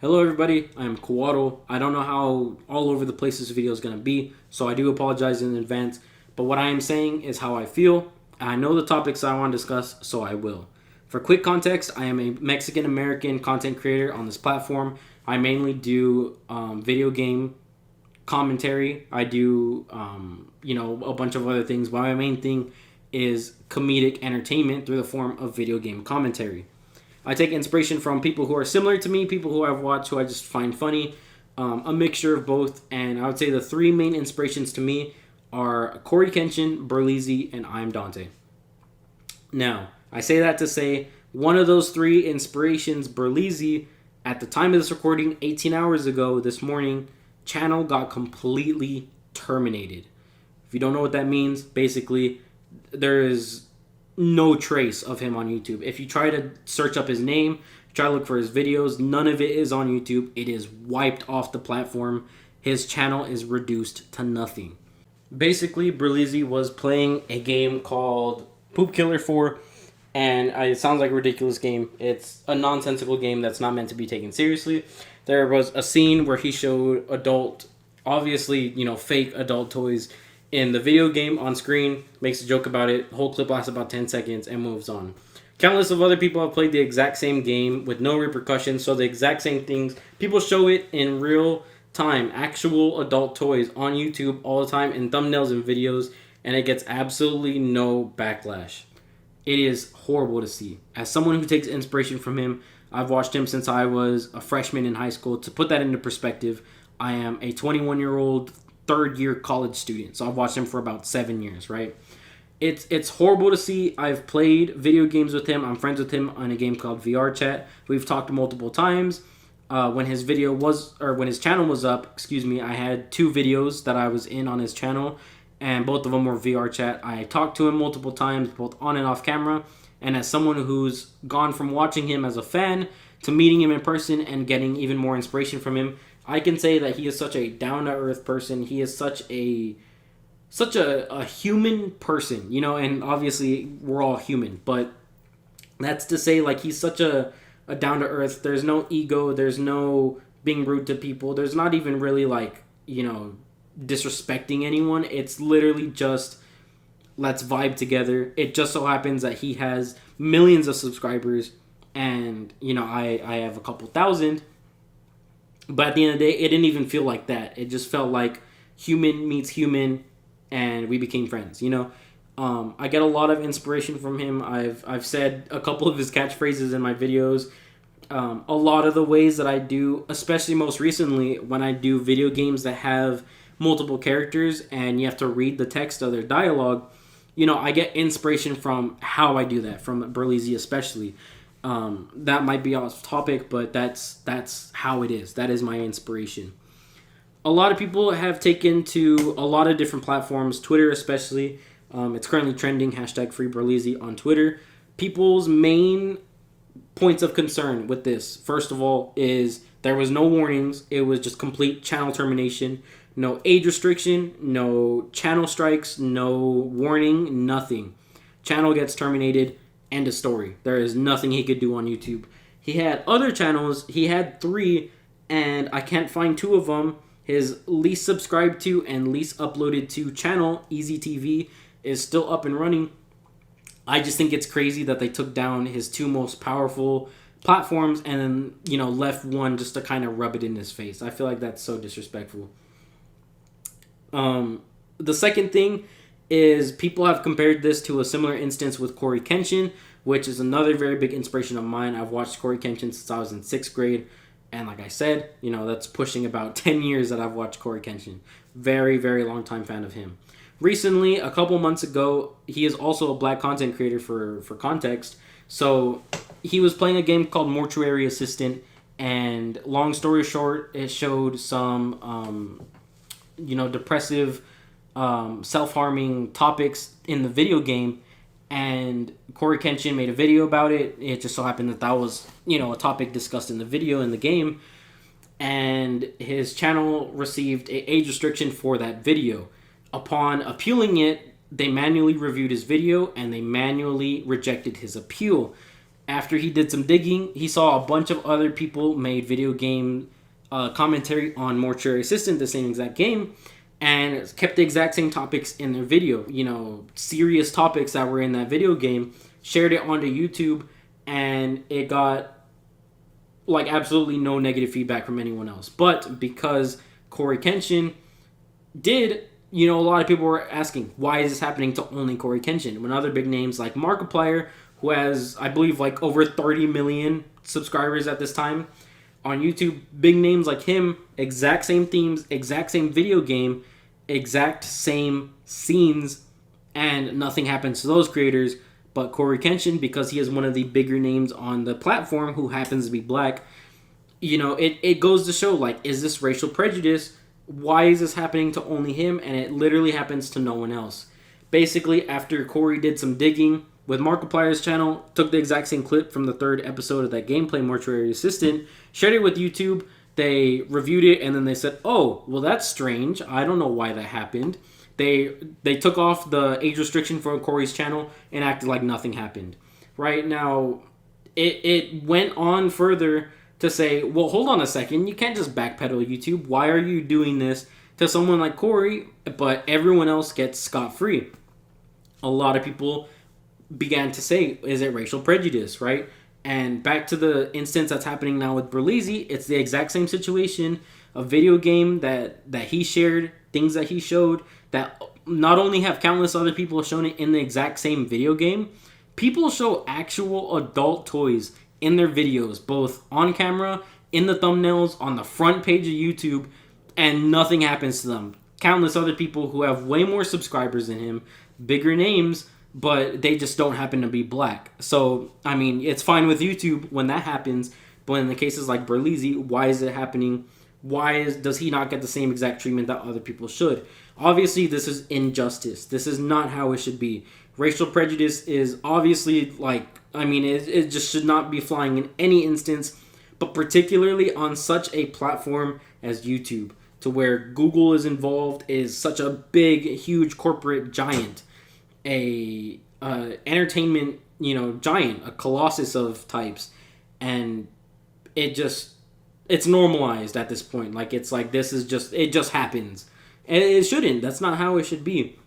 Hello everybody, I'm Kuwaddle. I don't know how all over the place this video is going to be, so I do apologize in advance. But what I am saying is how I feel. I know the topics I want to discuss, so I will. For quick context, I am a Mexican-American content creator on this platform. I mainly do video game commentary. I do, a bunch of other things, but my main thing is comedic entertainment through the form of video game commentary. I take inspiration from people who are similar to me, people who I've watched who I just find funny, a mixture of both. And I would say the three main inspirations to me are Corey Kenshin, Berleezy, and I'm Dante. Now, I say that to say one of those three inspirations, Berleezy, at the time of this recording, 18 hours ago this morning, channel got completely terminated. If you don't know what that means, basically, there is no trace of him on YouTube. If you try to search up his name, try to look for his videos, none of it is on YouTube. It is wiped off the platform. His channel is reduced to nothing. Basically, Berleezy was playing a game called Poop Killer 4, and it sounds like a ridiculous game. It's a nonsensical game that's not meant to be taken seriously. There was a scene where he showed obviously, fake adult toys in the video game on screen, makes a joke about it. The whole clip lasts about 10 seconds and moves on. Countless of other people have played the exact same game with no repercussions, so the exact same things. People show it in real time, actual adult toys on YouTube all the time in thumbnails and videos, and it gets absolutely no backlash. It is horrible to see. As someone who takes inspiration from him, I've watched him since I was a freshman in high school. To put that into perspective, I am a 21-year-old third-year college student, so I've watched him for about 7 years, right? It's horrible to see. I've played video games with him. I'm friends with him on a game called VR Chat. We've talked multiple times. When his channel was up, I had 2 videos that I was in on his channel, and both of them were VR Chat. I talked to him multiple times, both on and off camera, and as someone who's gone from watching him as a fan to meeting him in person and getting even more inspiration from him, I can say that he is such a down-to-earth person. He is such a human person, and obviously we're all human, but that's to say, like, he's such a down-to-earth. There's no ego. There's no being rude to people. There's not even really, disrespecting anyone. It's literally just, let's vibe together. It just so happens that he has millions of subscribers, and, I have a couple thousand. But at the end of the day, it didn't even feel like that. It just felt like human meets human, and we became friends. I get a lot of inspiration from him. I've said a couple of his catchphrases in my videos. A lot of the ways that I do, especially most recently, when I do video games that have multiple characters and you have to read the text of their dialogue, I get inspiration from how I do that, from Berleezy especially. That might be off topic, but that's how it is. That is my inspiration. A lot of people have taken to a lot of different platforms, Twitter especially. It's currently trending, #FreeBerleezy on Twitter. People's main points of concern with this, first of all, is there was no warnings. It was just complete channel termination. No age restriction, no channel strikes, no warning, nothing. Channel gets terminated. End of story. There is nothing he could do on YouTube. He had other channels. He had 3, and I can't find 2 of them. His least subscribed to and least uploaded to channel, Easy TV, is still up and running. I just think it's crazy that they took down his 2 most powerful platforms and then, left one just to kind of rub it in his face. I feel like that's so disrespectful. The second thing is people have compared this to a similar instance with Corey Kenshin, which is another very big inspiration of mine. I've watched Corey Kenshin since I was in 6th grade, and like I said, that's pushing about 10 years that I've watched Corey Kenshin. Very, very long time fan of him. Recently, a couple months ago, he is also a black content creator for context, so he was playing a game called Mortuary Assistant, and long story short, it showed some, depressive, self-harming topics in the video game, and Corey Kenshin made a video about it. It just so happened that was, a topic discussed in the video in the game, and his channel received an age restriction for that video. Upon appealing it, they manually reviewed his video, and they manually rejected his appeal. After he did some digging, he saw a bunch of other people made video game commentary on Mortuary Assistant, the same exact game, and kept the exact same topics in their video. You know, serious topics that were in that video game. Shared it onto YouTube, and it got like absolutely no negative feedback from anyone else. But because Corey Kenshin did, you know, a lot of people were asking, why is this happening to only Corey Kenshin? When other big names like Markiplier, who has, I believe, like over 30 million subscribers at this time on YouTube, big names like him, exact same themes, exact same video game, exact same scenes, and nothing happens to those creators. But Corey Kenshin, because he is one of the bigger names on the platform who happens to be black, you know, it goes to show, like, is this racial prejudice? Why is this happening to only him? And it literally happens to no one else. Basically, after Corey did some digging with Markiplier's channel, took the exact same clip from the 3rd episode of that gameplay Mortuary Assistant, shared it with YouTube, they reviewed it, and then they said, oh, well, that's strange. I don't know why that happened. They took off the age restriction for Corey's channel and acted like nothing happened. Right now, it went on further to say, well, hold on a second. You can't just backpedal YouTube. Why are you doing this to someone like Corey, but everyone else gets scot-free? A lot of people began to say, is it racial prejudice, right? And back to the instance that's happening now with Berleezy, it's the exact same situation. A video game that he shared, things that he showed, that not only have countless other people shown it in the exact same video game, people show actual adult toys in their videos, both on camera, in the thumbnails, on the front page of YouTube, and nothing happens to them. Countless other people who have way more subscribers than him, bigger names, but they just don't happen to be black. So, I mean, it's fine with YouTube when that happens, but in the cases like Berleezy, why is it happening? Does he not get the same exact treatment that other people should? Obviously, this is injustice. This is not how it should be. Racial prejudice is obviously, like, I mean, it just should not be flying in any instance, but particularly on such a platform as YouTube, to where Google is involved, is such a big, huge corporate giant, a entertainment, you know, giant, a colossus of types, and it's normalized at this point. Like, it's like, it just happens. And it shouldn't. That's not how it should be.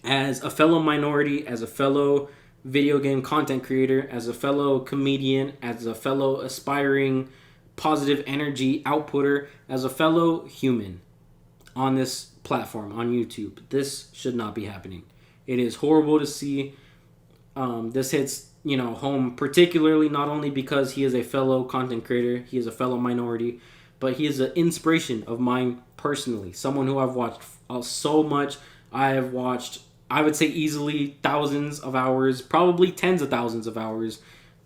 As a fellow minority, as a fellow video game content creator, as a fellow comedian, as a fellow aspiring positive energy outputter, as a fellow human on this platform, on YouTube, this should not be happening. It is horrible to see. This hits, you know, home particularly not only because he is a fellow content creator, he is a fellow minority, but he is an inspiration of mine personally. Someone who I've watched so much. I have watched, I would say, easily thousands of hours, probably tens of thousands of hours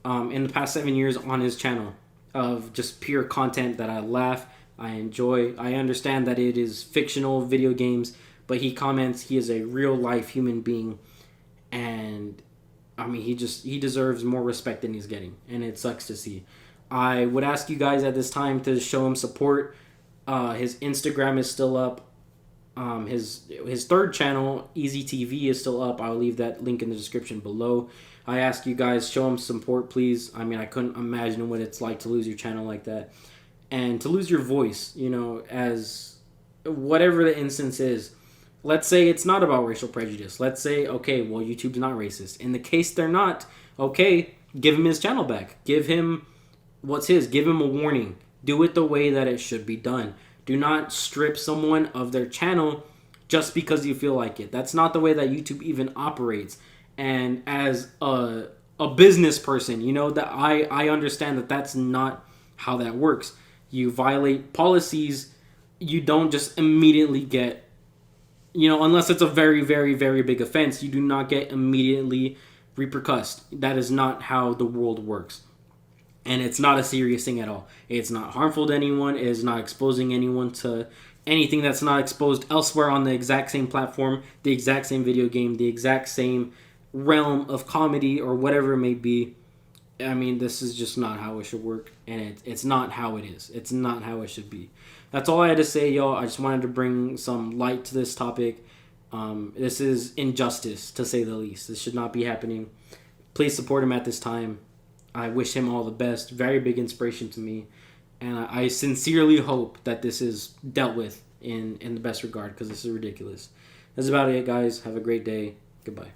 in the past 7 years on his channel of just pure content that I laugh, I enjoy. I understand that it is fictional video games, but he comments, he is a real life human being, and I mean, he deserves more respect than he's getting, and it sucks to see. I would ask you guys at this time to show him support. His Instagram is still up. His 3rd channel, Easy TV, is still up. I'll leave that link in the description below. I ask you guys, show him support, please. I mean, I couldn't imagine what it's like to lose your channel like that. And to lose your voice, you know, as whatever the instance is. Let's say it's not about racial prejudice. Let's say, okay, well, YouTube's not racist. In the case they're not, okay, give him his channel back. Give him what's his. Give him a warning. Do it the way that it should be done. Do not strip someone of their channel just because you feel like it. That's not the way that YouTube even operates. And as a business person, you know, that I understand that that's not how that works. You violate policies, you don't just immediately get, you know, unless it's a very, very, very big offense, you do not get immediately repercussed. That is not how the world works. And it's not a serious thing at all. It's not harmful to anyone. It is not exposing anyone to anything that's not exposed elsewhere on the exact same platform, the exact same video game, the exact same realm of comedy or whatever it may be. I mean, this is just not how it should work, and it's not how it is. It's not how it should be. That's all I had to say, y'all. I just wanted to bring some light to this topic. This is injustice, to say the least. This should not be happening. Please support him at this time. I wish him all the best. Very big inspiration to me. And I sincerely hope that this is dealt with in the best regard, because this is ridiculous. That's about it, guys. Have a great day. Goodbye.